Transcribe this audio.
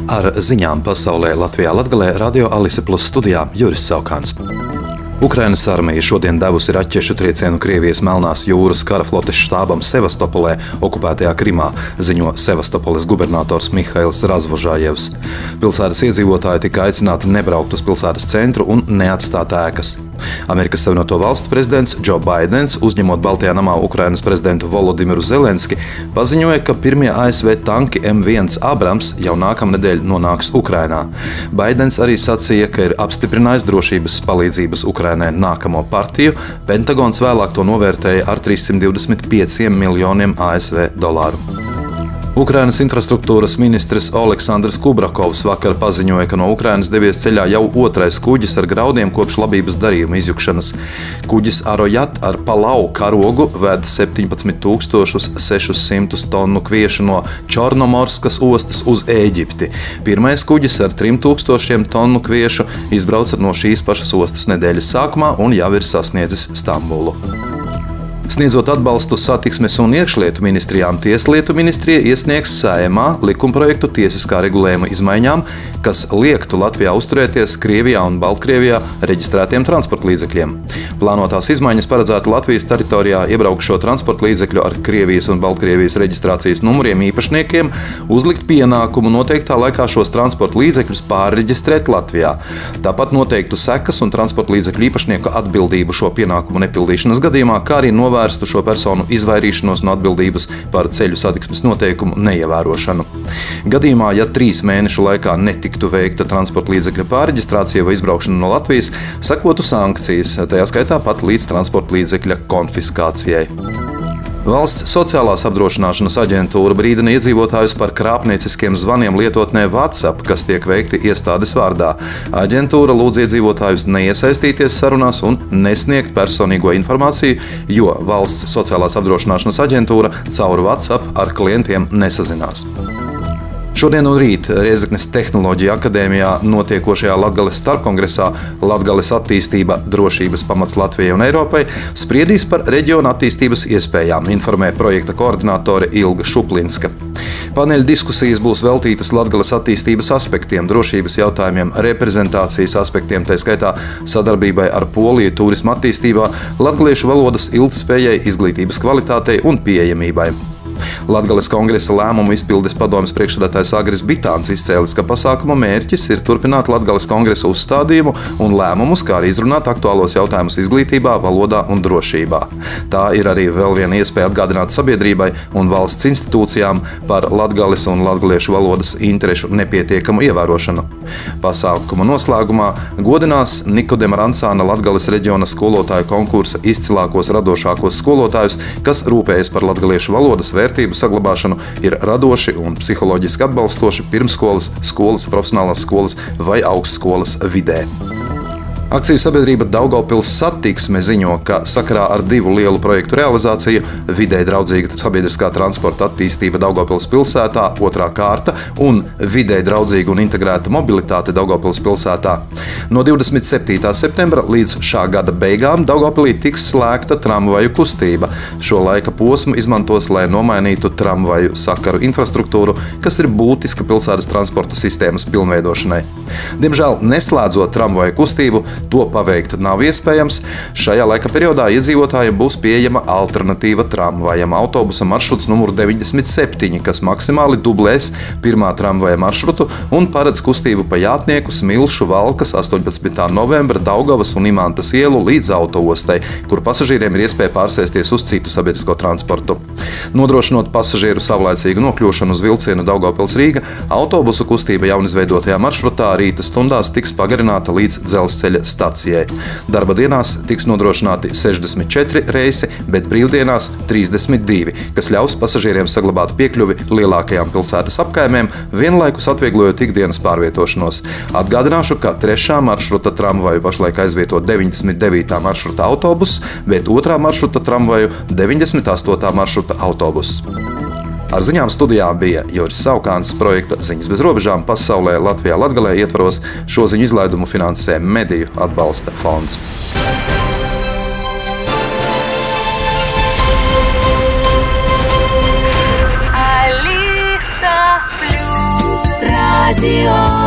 Ar ziņām pasaulē Latvijā Latgalē Radio Alise Plus studijā Juris Saukāns. Ukrainas armija šodien devusi raķešu triecienu Krievijas Melnās jūras karaflotes štābam Sevastopolē, okupētajā Krimā, ziņo Sevastopoles gubernators Mihails Razvožājevs. Pilsētas iedzīvotāji tika aicināti nebraukt uz pilsētas centru un neatstāt ēkas. Amerikas Savienoto Valstu prezidents Joe Baidens, uzņemot Baltijā namā Ukrainas prezidentu Volodimiru Zelenski, paziņoja, ka pirmie ASV tanki M1 Abrams jau nākamnedēļ nonāks Ukrainā. Baidens arī sacīja, ka ir apstiprinājis drošības palīdzības Ukrainai nākamo partiju. Pentagons vēlāk to novērtēja ar 325 miljoniem ASV dolāru. Ukrainas infrastruktūras ministrs Oleksandrs Kubrakovs vakar paziņoja, ka no Ukrainas devies ceļā jau otrais kuģis ar graudiem kopš labības darījuma izjukšanas. Kuģis Arojat ar Palau karogu ved 17,600 tonu kviešu no Čornomorskas ostas uz Ēģipti. Pirmais kuģis ar 3,000 tonu kviešu izbrauca no šīs pašas ostas nedēļas sākumā un jau ir sasniedzis Stambulu. Sniedzot atbalstu satiksmes un iekšlietu ministrijām, Tieslietu ministrija iesniegs Saeimā likumprojektu tiesiskā regulējuma izmaiņām, kas liektu Latvijā uzturēties Krievijā un Baltkrievijā reģistrētiem transportlīdzekļiem. Plānotās izmaiņas paredzētu Latvijas teritorijā iebraukšo transportlīdzekļu ar Krievijas un Baltkrievijas reģistrācijas numuriem īpašniekiem uzlikt pienākumu noteiktā laikā šos transportlīdzekļus pārreģistrēt Latvijā. Tāpat noteiktu sekas un transportlīdzekļu īpašnieku atbildību šo pienākumu nepildīšanas gadījumā, kā arī novērstu šo personu izvairīšanos no atbildības par ceļu satiksmes noteikumu neievērošanu. Gadījumā, ja 3 mēnešu laikā netiktu veikta transporta līdzekļa pārreģistrācija vai izbraukšana no Latvijas, sekotu sankcijas, tajā skaitā pat līdz transporta līdzekļa konfiskācijai. Valsts sociālās apdrošināšanas aģentūra brīdina iedzīvotājus par krāpnieciskiem zvaniem lietotnē WhatsApp, kas tiek veikti iestādes vārdā. Aģentūra lūdz iedzīvotājus neiesaistīties sarunās un nesniegt personīgo informāciju, jo Valsts sociālās apdrošināšanas aģentūra caur WhatsApp ar klientiem nesazinās. Šodien un rīt Rēzeknes Tehnoloģiju akadēmijā notiekošajā Latgales starpkongresā Latgales attīstība – drošības pamats Latvijai un Eiropai spriedīs par reģiona attīstības iespējām, informē projekta koordinātore Ilga Šuplinska. Paneļa diskusijas būs veltītas Latgales attīstības aspektiem, drošības jautājumiem, reprezentācijas aspektiem, tā skaitā sadarbībai ar Poliju turisma attīstībā, latgaliešu valodas ilgtspējai, izglītības kvalitātei un pieejamībai. Latgales kongresa lēmumu izpildes padomes priekšsēdētājs Agris Bitāns izcēlis, ka pasākuma mērķis ir turpināt Latgales kongresa uzstādījumu un lēmumus, kā arī izrunāt aktuālos jautājumus izglītībā, valodā un drošībā. Tā ir arī vēl viena iespēja atgādināt sabiedrībai un valsts institūcijām par latgales un latgaliešu valodas interešu nepietiekamu ievērošanu. Pasākuma noslēgumā godinās Nikodema Rancāna Latgales reģiona skolotāju konkursa izcilākos radošākos skolotājus, kas rūpējas par latgaliešu valodas vērtību saglabāšanu, ir radoši un psiholoģiski atbalstoši pirmskolas, skolas, profesionālās skolas vai augstskolas vidē. Akciju sabiedrība Daugavpils Satiksme ziņo, ka sakarā ar 2 lielu projektu realizāciju – vidē draudzīga sabiedriskā transporta attīstība Daugavpils pilsētā, 2. kārta, un vidē draudzīga un integrēta mobilitāte Daugavpils pilsētā. No 27. septembra līdz šā gada beigām Daugavpilī tiks slēgta tramvaju kustība. Šo laika posmu izmantos, lai nomainītu tramvaju sakaru infrastruktūru, kas ir būtiska pilsētas transporta sistēmas pilnveidošanai. Diemžēl, neslēdzot tramvaju kustību, to paveikt nav iespējams. Šajā laika periodā iedzīvotājiem būs pieejama alternatīva tramvajam autobusa maršruts numur 97, kas maksimāli dublēs 1. tramvaja maršrutu un paredz kustību pa Jātnieku, Smilšu, Valkas, 18. novembra, Daugavas un Imantas ielu līdz autoostai, kur pasažieriem ir iespēja pārsēsties uz citu sabiedrisko transportu. Nodrošinot pasažieru savlaicīgu nokļūšanu uz vilcienu Daugavpils-Rīga, autobusu kustība jaunizveidotajā maršrutā rīta stundās tiks pagarināta līdz dzelzceļa stacijai. Darba dienās tiks nodrošināti 64 reisi, bet brīvdienās 32, kas ļaus pasažieriem saglabāt piekļuvi lielākajām pilsētas apkaimēm, vienlaikus atvieglojot ikdienas pārvietošanos. Atgādināšu, ka 3. maršruta tramvaju pašlaik aizvieto 99. maršruta autobuss, bet 2. maršruta tramvaju 98. maršruta autobuss. Ar ziņām studijā bija Juris Saukāns, projekta Ziņas bez robežām pasaulē Latvijā Latgalē ietvaros. Šo ziņu izlaidumu finansē Mediju atbalsta fonds. Radio Radio.